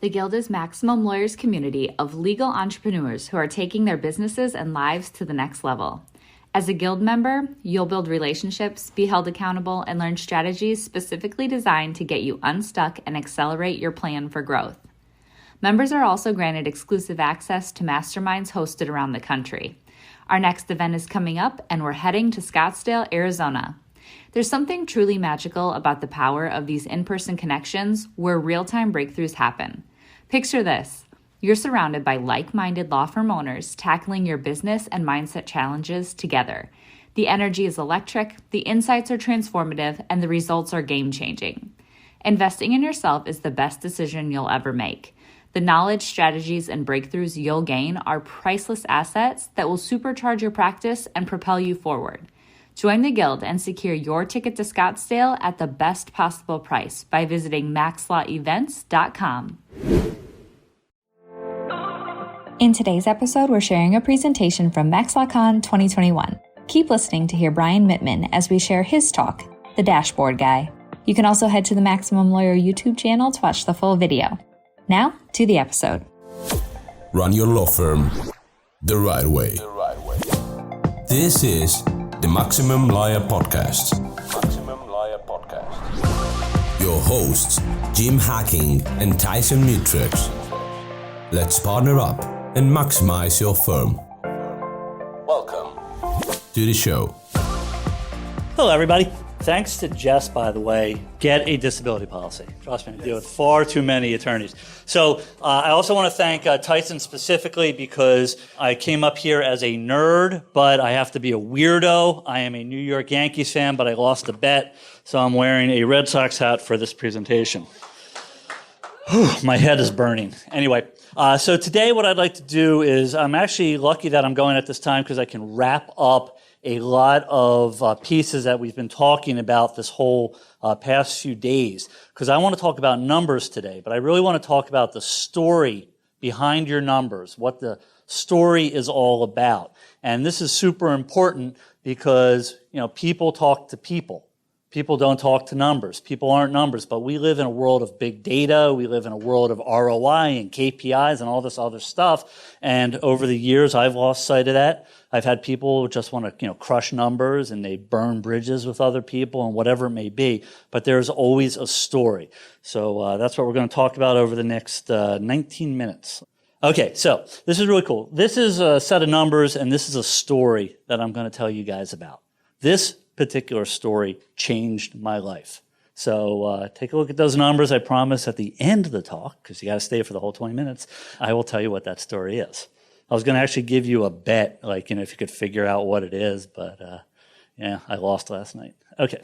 The Guild is Maximum Lawyers' community of legal entrepreneurs who are taking their businesses and lives to the next level. As a Guild member, you'll build relationships, be held accountable, and learn strategies specifically designed to get you unstuck and accelerate your plan for growth. Members are also granted exclusive access to masterminds hosted around the country. Our next event is coming up, and we're heading to Scottsdale, Arizona. There's something truly magical about the power of these in-person connections where real-time breakthroughs happen. Picture this. You're surrounded by like-minded law firm owners tackling your business and mindset challenges together. The energy is electric, the insights are transformative, and the results are game-changing. Investing in yourself is the best decision you'll ever make. The knowledge, strategies, and breakthroughs you'll gain are priceless assets that will supercharge your practice and propel you forward. Join the Guild and secure your ticket to Scottsdale at the best possible price by visiting maxlawevents.com. In today's episode, we're sharing a presentation from MaxLawCon 2021. Keep listening to hear Brian Mittman as we share his talk, The Dashboard Guy. You can also head to the Maximum Lawyer YouTube channel to watch the full video. Now, to the episode. Run your law firm the right way. This is the Maximum Lawyer Podcast. Your hosts, Jim Hacking and Tyson Mutrux. Let's partner up and maximize your firm. Welcome to the show. Hello, everybody. Thanks to Jess, by the way, get a disability policy. Trust me, I deal with far too many attorneys. So I also want to thank Tyson specifically because I came up here as a nerd, but I have to be a weirdo. I am a New York Yankees fan, but I lost a bet, so I'm wearing a Red Sox hat for this presentation. My head is burning. Anyway, so today what I'd like to do is, I'm actually lucky that I'm going at this time because I can wrap up a lot of pieces that we've been talking about this whole past few days. Because I want to talk about numbers today, but I really want to talk about the story behind your numbers, what the story is all about. And this is super important because, people talk to people. People don't talk to numbers. People aren't numbers, but we live in a world of big data. We live in a world of ROI and KPIs and all this other stuff. And over the years, I've lost sight of that. I've had people who just want to, crush numbers and they burn bridges with other people and whatever it may be. But there's always a story. So that's what we're going to talk about over the next 19 minutes. Okay, so this is really cool. This is a set of numbers and this is a story that I'm going to tell you guys about. This particular story changed my life. So take a look at those numbers. I promise at the end of the talk, because you got to stay for the whole 20 minutes, I will tell you what that story is. I was going to actually give you a bet, if you could figure out what it is, but I lost last night. Okay.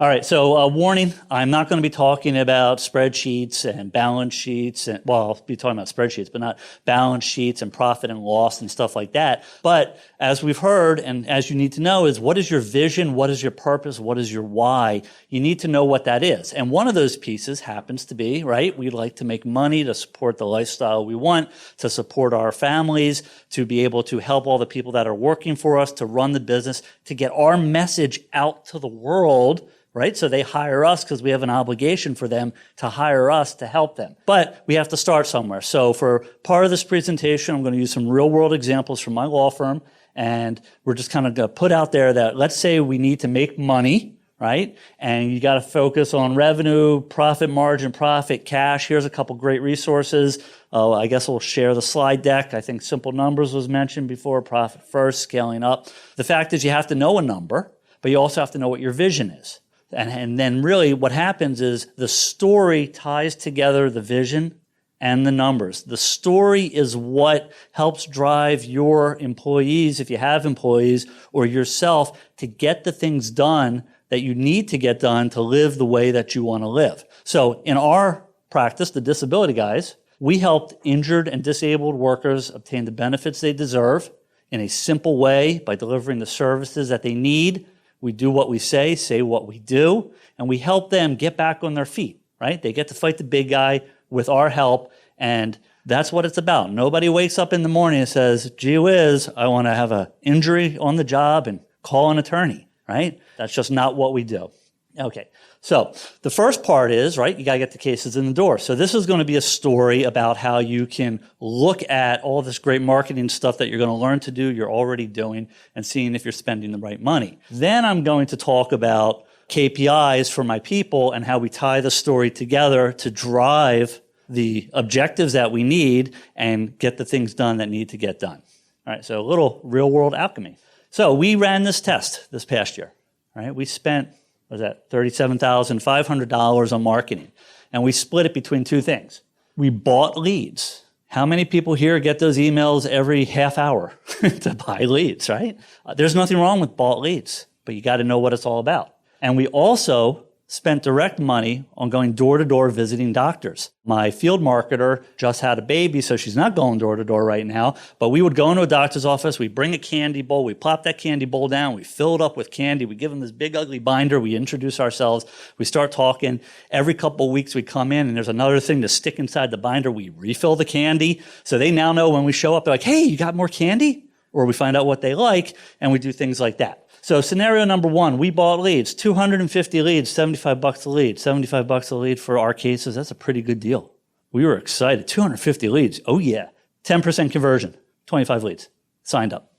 All right. So warning, I'm not going to be talking about spreadsheets and balance sheets. I'll be talking about spreadsheets, but not balance sheets and profit and loss and stuff like that. But as we've heard, and as you need to know, is what is your vision? What is your purpose? What is your why? You need to know what that is. And one of those pieces happens to be, right, we'd like to make money to support the lifestyle we want, to support our families, to be able to help all the people that are working for us, to run the business, to get our message out to the world, right? So they hire us because we have an obligation for them to hire us to help them. But we have to start somewhere. So for part of this presentation, I'm going to use some real world examples from my law firm. And we're just kind of going to put out there that let's say we need to make money, right? And you got to focus on revenue, profit margin, profit, cash. Here's a couple great resources. I guess we'll share the slide deck. I think simple numbers was mentioned before, profit first, scaling up. The fact is you have to know a number, but you also have to know what your vision is. And then really what happens is the story ties together the vision and the numbers. The story is what helps drive your employees, if you have employees, or yourself to get the things done that you need to get done to live the way that you want to live. So in our practice, the disability guys, we helped injured and disabled workers obtain the benefits they deserve in a simple way by delivering the services that they need. We do what we say what we do, and we help them get back on their feet, right? They get to fight the big guy with our help, and that's what it's about. Nobody wakes up in the morning and says, gee whiz, I want to have an injury on the job and call an attorney, right? That's just not what we do. Okay, so the first part is, right, you got to get the cases in the door. So this is going to be a story about how you can look at all this great marketing stuff that you're going to learn to do, you're already doing, and seeing if you're spending the right money. Then I'm going to talk about KPIs for my people and how we tie the story together to drive the objectives that we need and get the things done that need to get done. All right, so a little real-world alchemy. So we ran this test this past year, right? We spent $37,500 on marketing. And we split it between two things. We bought leads. How many people here get those emails every half hour to buy leads, right? There's nothing wrong with bought leads, but you got to know what it's all about. And we also spent direct money on going door-to-door visiting doctors. My field marketer just had a baby, so she's not going door-to-door right now, but we would go into a doctor's office, we bring a candy bowl, we plop that candy bowl down, we fill it up with candy, we give them this big ugly binder, we introduce ourselves, we start talking. Every couple of weeks we come in and there's another thing to stick inside the binder, we refill the candy, so they now know when we show up, they're like, hey, you got more candy? Or we find out what they like, and we do things like that. So scenario number one, we bought leads, 250 leads, $75 a lead, $75 a lead for our cases. That's a pretty good deal. We were excited. 250 leads. Oh yeah. 10% conversion, 25 leads signed up.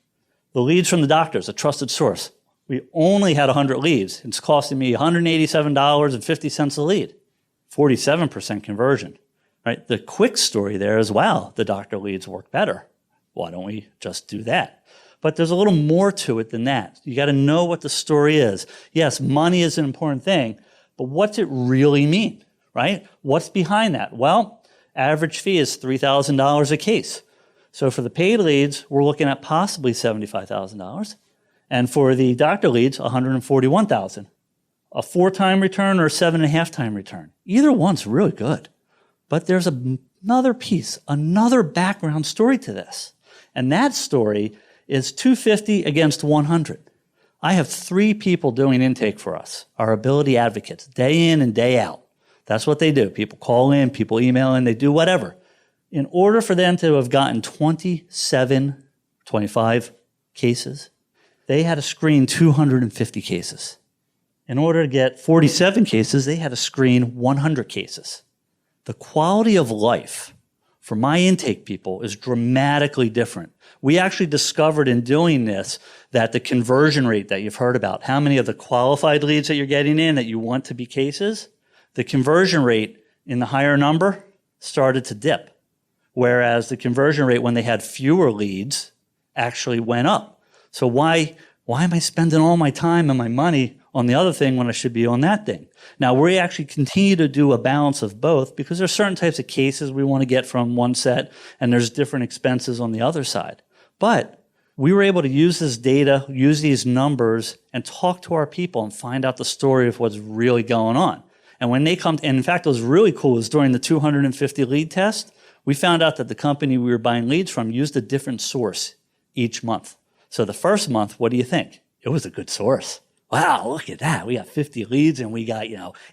The leads from the doctors, a trusted source. We only had 100 leads. It's costing me $187.50 a lead, 47% conversion, right? The quick story there is, wow, the doctor leads work better. Why don't we just do that? But there's a little more to it than that. You got to know what the story is. Yes, money is an important thing, but what's it really mean, right? What's behind that? Well, average fee is $3,000 a case. So for the paid leads, we're looking at possibly $75,000. And for the doctor leads, $141,000. A 4-time return or a 7.5-time return. Either one's really good. But there's another piece, another background story to this. And that story is 250 against 100. I have 3 people doing intake for us, our ability advocates, day in and day out. That's what they do. People call in, people email in, they do whatever. In order for them to have gotten 25 cases, they had to screen 250 cases. In order to get 47 cases, they had to screen 100 cases. The quality of life for my intake people is dramatically different. We actually discovered in doing this that the conversion rate that you've heard about, how many of the qualified leads that you're getting in that you want to be cases, the conversion rate in the higher number started to dip, whereas the conversion rate when they had fewer leads actually went up. So why am I spending all my time and my money on the other thing when I should be on that thing? Now, we actually continue to do a balance of both because there's certain types of cases we want to get from one set, and there's different expenses on the other side. But we were able to use this data, use these numbers, and talk to our people and find out the story of what's really going on. And when they come, and in fact, what was really cool is during the 250 lead test, we found out that the company we were buying leads from used a different source each month. So the first month, what do you think? It was a good source. Wow, look at that. We got 50 leads and we got,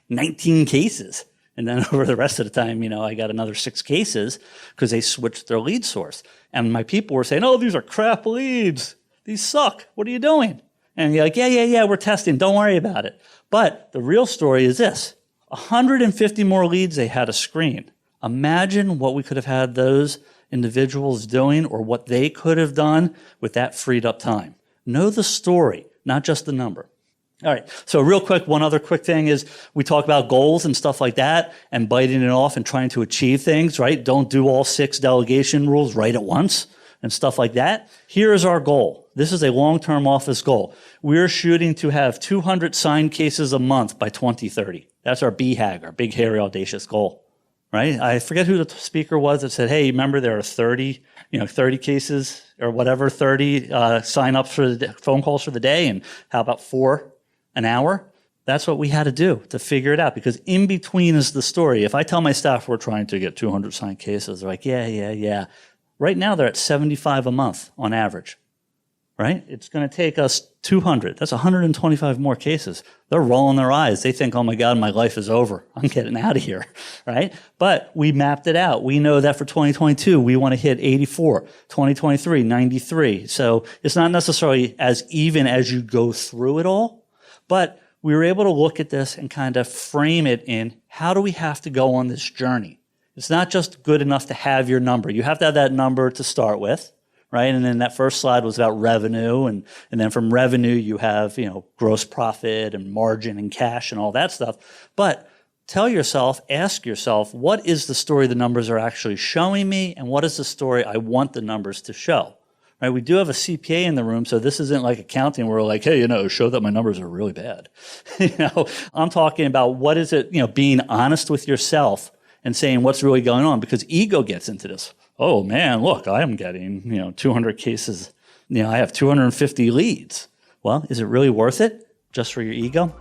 19 cases. And then over the rest of the time, I got another 6 cases because they switched their lead source. And my people were saying, oh, these are crap leads. These suck. What are you doing? And you're like, yeah, we're testing. Don't worry about it. But the real story is this. 150 more leads they had to screen. Imagine what we could have had those individuals doing or what they could have done with that freed up time. Know the story, not just the number. All right, so real quick, one other quick thing is we talk about goals and stuff like that and biting it off and trying to achieve things, right? Don't do all 6 delegation rules right at once and stuff like that. Here is our goal. This is a long-term office goal. We're shooting to have 200 signed cases a month by 2030. That's our BHAG, our big, hairy, audacious goal, right? I forget who the speaker was that said, hey, remember there are 30 cases or whatever, 30 sign-ups for the phone calls for the day, and how about 4 an hour? That's what we had to do to figure it out, because in between is the story. If I tell my staff we're trying to get 200 signed cases, they're like, yeah. Right now they're at 75 a month on average, right? It's going to take us 200. That's 125 more cases. They're rolling their eyes. They think, oh my God, my life is over. I'm getting out of here, right? But we mapped it out. We know that for 2022, we want to hit 84, 2023, 93. So it's not necessarily as even as you go through it all, but we were able to look at this and kind of frame it in how do we have to go on this journey? It's not just good enough to have your number. You have to have that number to start with, right? And then that first slide was about revenue. And then from revenue, you have, gross profit and margin and cash and all that stuff. But ask yourself, what is the story the numbers are actually showing me? And what is the story I want the numbers to show? Right? We do have a CPA in the room, so this isn't like accounting where we're like, hey, show that my numbers are really bad. I'm talking about what is it, being honest with yourself and saying what's really going on, because ego gets into this. Oh man, look, I am getting, 200 cases. I have 250 leads. Well, is it really worth it just for your ego?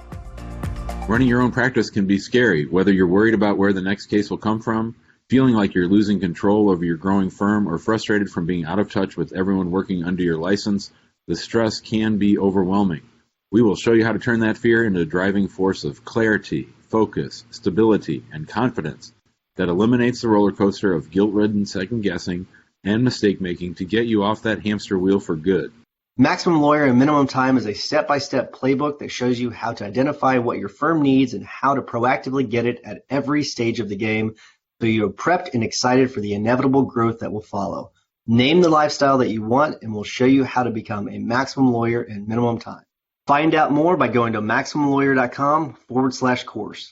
Running your own practice can be scary, whether you're worried about where the next case will come from, feeling like you're losing control over your growing firm, or frustrated from being out of touch with everyone working under your license. The stress can be overwhelming. We will show you how to turn that fear into a driving force of clarity, focus, stability, and confidence that eliminates the roller coaster of guilt-ridden second-guessing and mistake-making to get you off that hamster wheel for good. Maximum Lawyer in Minimum Time is a step-by-step playbook that shows you how to identify what your firm needs and how to proactively get it at every stage of the game, so you're prepped and excited for the inevitable growth that will follow. Name the lifestyle that you want, and we'll show you how to become a maximum lawyer in minimum time. Find out more by going to maximumlawyer.com/course.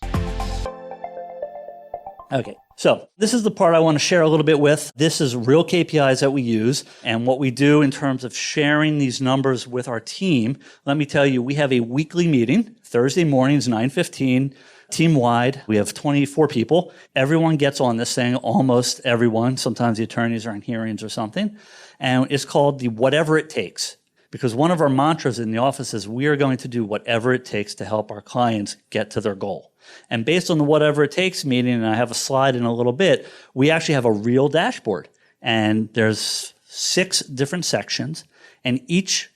Okay, so this is the part I want to share a little bit with. This is real KPIs that we use and what we do in terms of sharing these numbers with our team. Let me tell you, we have a weekly meeting, Thursday mornings, 9:15. Team-wide, we have 24 people. Everyone gets on this thing, almost everyone. Sometimes the attorneys are in hearings or something. And it's called the whatever it takes. Because one of our mantras in the office is we are going to do whatever it takes to help our clients get to their goal. And based on the whatever it takes meeting, and I have a slide in a little bit, we actually have a real dashboard. And there's 6 different sections. And each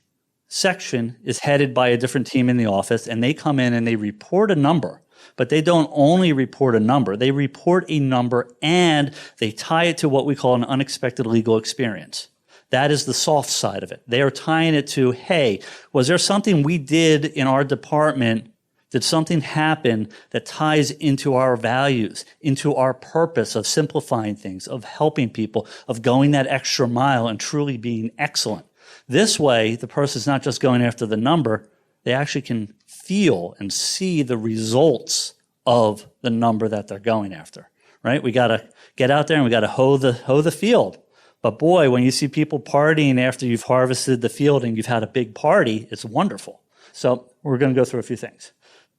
section is headed by a different team in the office. And they come in and they report a number. But they don't only report a number. They report a number and they tie it to what we call an unexpected legal experience. That is the soft side of it. They are tying it to, hey, was there something we did in our department? Did something happen that ties into our values, into our purpose of simplifying things, of helping people, of going that extra mile and truly being excellent? This way, the person's not just going after the number. They actually can feel and see the results of the number that they're going after, right? We got to get out there and we got to hoe the field. But boy, when you see people partying after you've harvested the field and you've had a big party, it's wonderful. So we're going to go through a few things.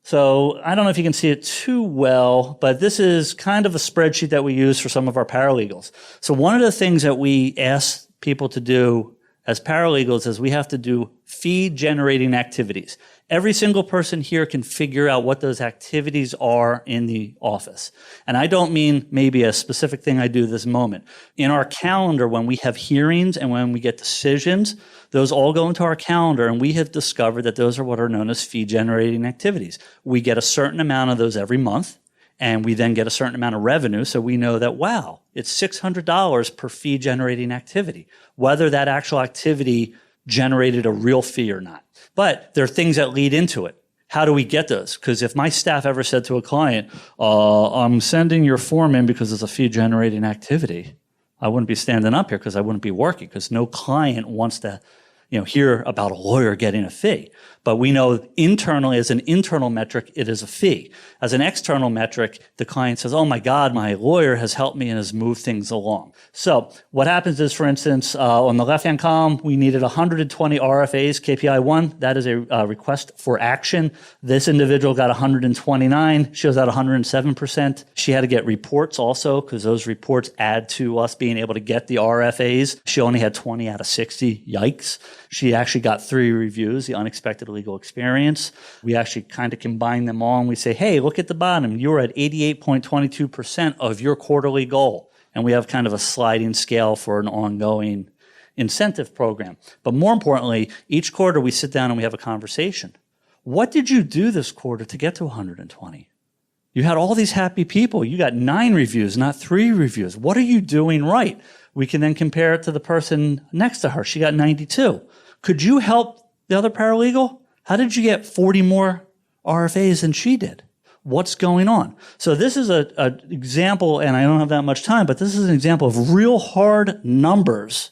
So I don't know if you can see it too well, but this is kind of a spreadsheet that we use for some of our paralegals. So one of the things that we ask people to do as paralegals is we have to do fee-generating activities. Every single person here can figure out what those activities are in the office. And I don't mean maybe a specific thing I do this moment. In our calendar, when we have hearings and when we get decisions, those all go into our calendar, and we have discovered that those are what are known as fee-generating activities. We get a certain amount of those every month, and we then get a certain amount of revenue, so we know that, wow, it's $600 per fee-generating activity, whether that actual activity generated a real fee or not. But there are things that lead into it. How do we get those? Because if my staff ever said to a client, I'm sending your form in because it's a fee-generating activity, I wouldn't be standing up here because I wouldn't be working, because no client wants to hear about a lawyer getting a fee. But we know internally, as an internal metric, it is a fee. As an external metric, the client says, oh my God, my lawyer has helped me and has moved things along. So what happens is, for instance, on the left-hand column, we needed 120 RFAs, KPI 1. That is a request for action. This individual got 129. She was at 107%. She had to get reports also, because those reports add to us being able to get the RFAs. She only had 20 out of 60. Yikes. She actually got 3 reviews, the unexpected legal experience. We actually kind of combine them all, and we say, hey, look at the bottom. You're at 88.22% of your quarterly goal. And we have kind of a sliding scale for an ongoing incentive program. But more importantly, each quarter we sit down and we have a conversation. What did you do this quarter to get to 120? You had all these happy people. You got 9 reviews, not 3 reviews. What are you doing right? We can then compare it to the person next to her. She got 92. Could you help the other paralegal? How did you get 40 more RFAs than she did. What's going on? So this is an example, and I don't have that much time, but this is an example of real hard numbers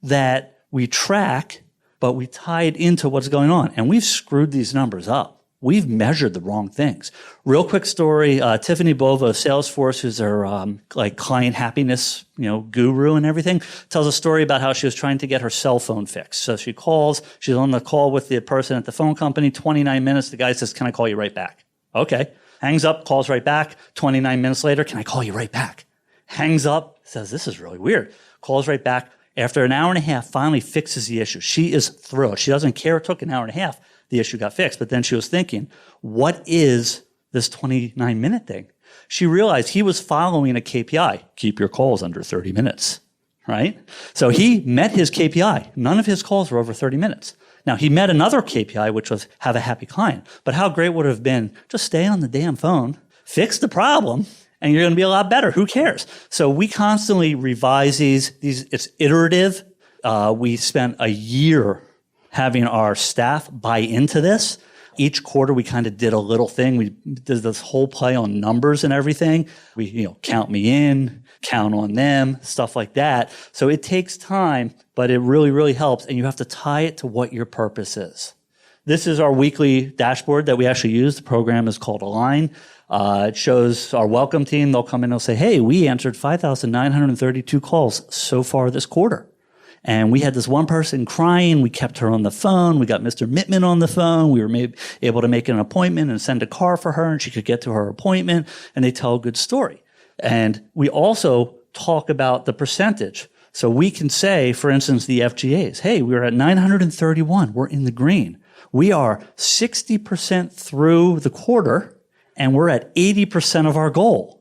that we track, but we tie it into what's going on. And we've screwed these numbers up. We've measured the wrong things. Real quick story, Tiffany Bova of Salesforce, who's our like client happiness, guru and everything, tells a story about how she was trying to get her cell phone fixed. So she calls, she's on the call with the person at the phone company, 29 minutes, the guy says, "Can I call you right back?" Okay. Hangs up, calls right back. 29 minutes later, "Can I call you right back?" Hangs up, says, "This is really weird." Calls right back. After an hour and a half, finally fixes the issue. She is thrilled. She doesn't care it took an hour and a half. The issue got fixed. But then she was thinking, what is this 29-minute thing? She realized he was following a KPI. Keep your calls under 30 minutes, right? So he met his KPI. None of his calls were over 30 minutes. Now, he met another KPI, which was have a happy client. But how great would it have been just stay on the damn phone, fix the problem, and you're going to be a lot better. Who cares? So we constantly revise these. It's iterative. We spent a year having our staff buy into this. Each quarter, we kind of did a little thing. We did this whole play on numbers and everything. We, count me in, count on them, stuff like that. So it takes time, but it really, really helps. And you have to tie it to what your purpose is. This is our weekly dashboard that we actually use. The program is called Align. It shows our welcome team. They'll come in and they'll say, "Hey, we answered 5,932 calls so far this quarter. And we had this one person crying. We kept her on the phone. We got Mr. Mittman on the phone. We were able to make an appointment and send a car for her, and she could get to her appointment." And they tell a good story. And we also talk about the percentage. So we can say, for instance, the FGAs, "Hey, we were at 931. We're in the green. We are 60% through the quarter, and we're at 80% of our goal."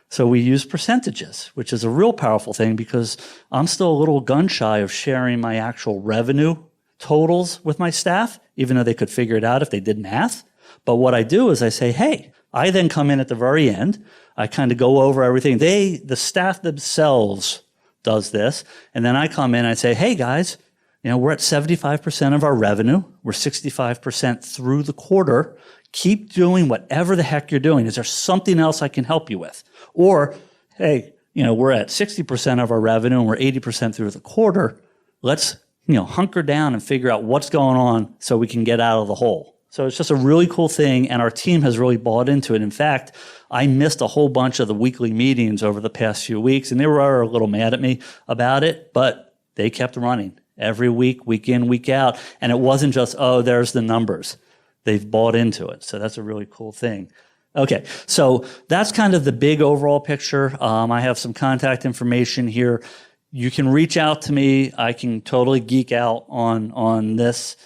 So we use percentages, which is a real powerful thing because I'm still a little gun shy of sharing my actual revenue totals with my staff, even though they could figure it out if they did math. But what I do is I say, hey, I then come in at the very end. I kind of go over everything. The staff themselves does this. And then I come in and I say, hey guys, we're at 75% of our revenue. We're 65% through the quarter. Keep doing whatever the heck you're doing. Is there something else I can help you with? Or, hey, we're at 60% of our revenue and we're 80% through the quarter. Let's, hunker down and figure out what's going on so we can get out of the hole. So it's just a really cool thing, and our team has really bought into it. In fact, I missed a whole bunch of the weekly meetings over the past few weeks, and they were a little mad at me about it, but they kept running every week, week in, week out. And it wasn't just, oh, there's the numbers. They've bought into it. So that's a really cool thing. Okay, so that's kind of the big overall picture. I have some contact information here. You can reach out to me. I can totally geek out on this.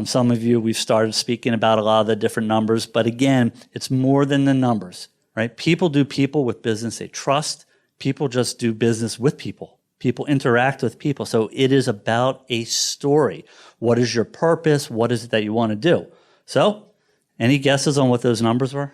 Some of you, we've started speaking about a lot of the different numbers. But again, it's more than the numbers, right? People do people with business they trust. People just do business with people. People interact with people. So it is about a story. What is your purpose? What is it that you want to do? So any guesses on what those numbers were?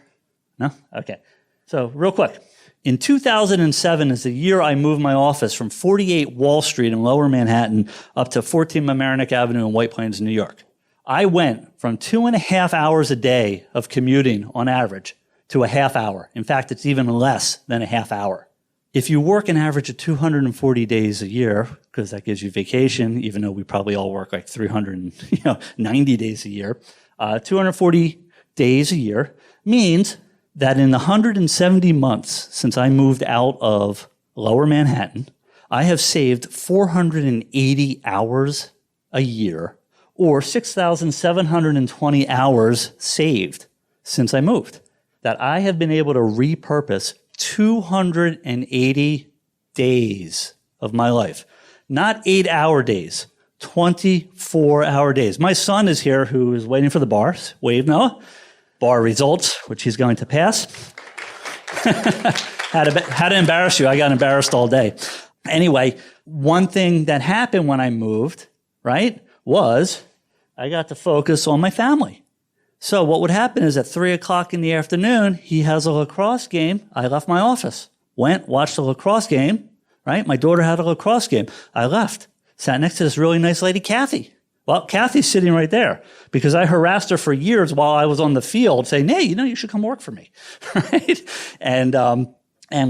No? Okay. So real quick. In 2007 is the year I moved my office from 48 Wall Street in Lower Manhattan up to 14 Mamaroneck Avenue in White Plains, New York. I went from 2.5 hours a day of commuting on average to a half hour. In fact, it's even less than a half hour. If you work an average of 240 days a year, because that gives you vacation, even though we probably all work like 390 days a year, 240 days a year means that in the 170 months since I moved out of Lower Manhattan, I have saved 480 hours a year, or 6,720 hours saved since I moved, that I have been able to repurpose 280 days of my life. Not 8-hour days, 24-hour days. My son is here who is waiting for the bars. Wave, Noah. Bar results, which he's going to pass. Had to embarrass you. I got embarrassed all day. Anyway, one thing that happened when I moved, right, was I got to focus on my family. So what would happen is at 3 o'clock in the afternoon, he has a lacrosse game. I left my office, went, watched the lacrosse game, right? My daughter had a lacrosse game. I left, sat next to this really nice lady, Kathy. Well, Kathy's sitting right there because I harassed her for years while I was on the field saying, hey, you should come work for me, right? And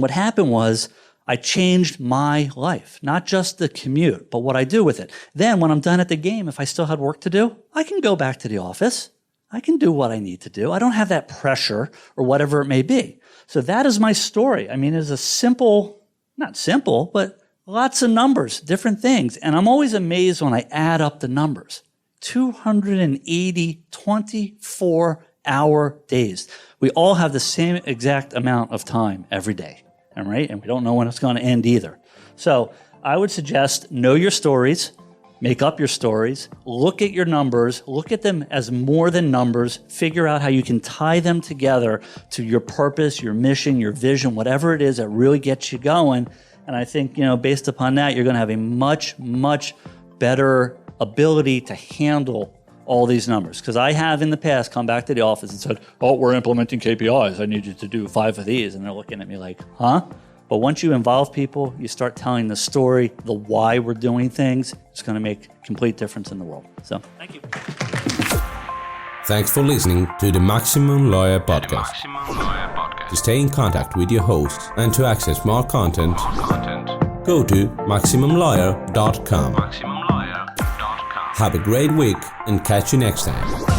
what happened was I changed my life, not just the commute, but what I do with it. Then when I'm done at the game, if I still had work to do, I can go back to the office. I can do what I need to do. I don't have that pressure or whatever it may be. So that is my story. I mean, it's a simple, not simple, but lots of numbers, different things. And I'm always amazed when I add up the numbers. 280 24-hour days. We all have the same exact amount of time every day, all right? And we don't know when it's going to end either. So I would suggest know your stories, make up your stories, look at your numbers, look at them as more than numbers, figure out how you can tie them together to your purpose, your mission, your vision, whatever it is that really gets you going. And I think, based upon that, you're going to have a much, much better ability to handle all these numbers. Because I have in the past come back to the office and said, oh, we're implementing KPIs. I need you to do 5 of these. And they're looking at me like, huh? But once you involve people, you start telling the story, the why we're doing things, it's going to make a complete difference in the world. So, thank you. Thanks for listening to the Maximum Lawyer Podcast. To stay in contact with your hosts and to access more content, go to MaximumLawyer.com. Have a great week and catch you next time.